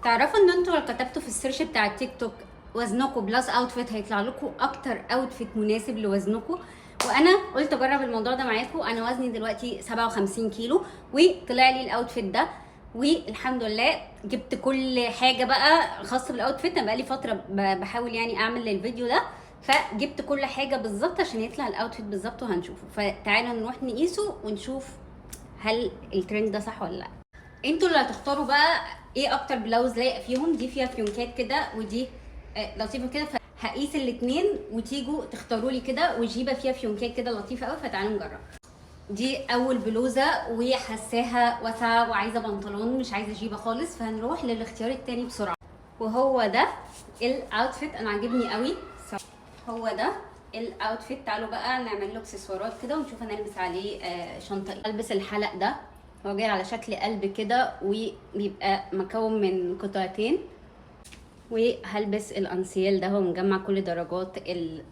تعرفوا ان انتوا لو كتبتوا في السيرش بتاع التيك توك وزنكم بلس اوتفيت هيطلع لكم اكتر اوتفيت مناسب لوزنكم. وانا قلت اجرب الموضوع ده معاكم. انا وزني دلوقتي 57 كيلو وطلع لي الاوتفيت ده، والحمد لله جبت كل حاجه بقى خاصه بالاوتفيت. انا بقالي فتره بحاول يعني اعمل الفيديو ده، فجبت كل حاجه بالظبط عشان يطلع الاوتفيت بالظبط وهنشوفه. فتعالوا نروح نقيسه ونشوف هل الترند ده صح ولا لا. انتوا اللي هتختاروا بقى ايه اكتر بلاوز لايقه فيهم. دي فيها فيونكات كده ودي لطيفه كده، فهقيس الاتنين وتيجوا تختاروا لي كده. وجيبه فيها فيونكات كده لطيفه قوي، فتعالوا نجرب. دي اول بلوزه وحساها واسعه وعايزه بنطلون مش عايزه جيبه خالص، فهنروح للاختيار التاني بسرعه. وهو ده الاوتفيت، انا عاجبني قوي. هو ده الاوتفيت. تعالوا بقى نعمل له اكسسوارات كده ونشوف هنلبس عليه شنطه. البس الحلق ده، هو جاي على شكل قلب كده وبيبقى مكون من قطعتين. وهلبس الانسيال ده، هو مجمع كل درجات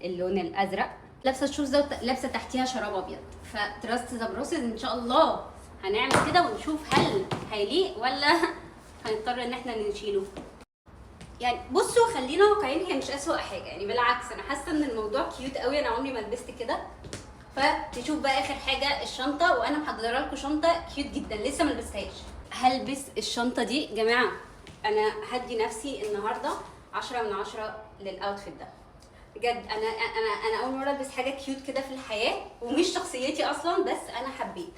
اللون الازرق. لابسه الشوز ده لابسه تحتيها شراب ابيض. فتراست ذا بروسيس ان شاء الله هنعمل كده ونشوف هل هيليق ولا هنضطر ان احنا نشيله. يعني بصوا خلينا واقعيين، هي مش اسوأ حاجه يعني، بالعكس انا حاسه ان الموضوع كيوت قوي. انا عمري ما لبست كده. فتشوف بقى اخر حاجه الشنطه، وانا محضره لكم شنطه كيوت جدا لسه ما لبستهاش. هلبس الشنطه دي يا جماعه. انا هدي نفسي النهارده 10 من 10 للاوتفيت ده بجد. انا اول مره البس حاجه كيوت كده في الحياه، ومش شخصيتي اصلا بس انا حبيت.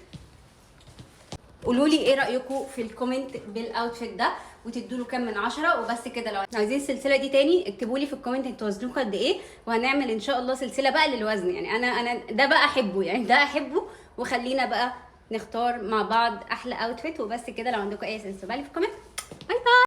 قولوا لي ايه رايكم في الكومنت بالاوتفيت ده وتدوا له كام من 10. وبس كده، لو عايزين السلسله دي تاني اكتبوا لي في الكومنت انتوا وزنكم قد ايه، وهنعمل ان شاء الله سلسله بقى للوزن. يعني انا ده بقى احبه، يعني ده احبه. وخلينا بقى نختار مع بعض احلى اوتفيت. وبس كده، لو عندكم اي سؤال في الكومنت. باي باي.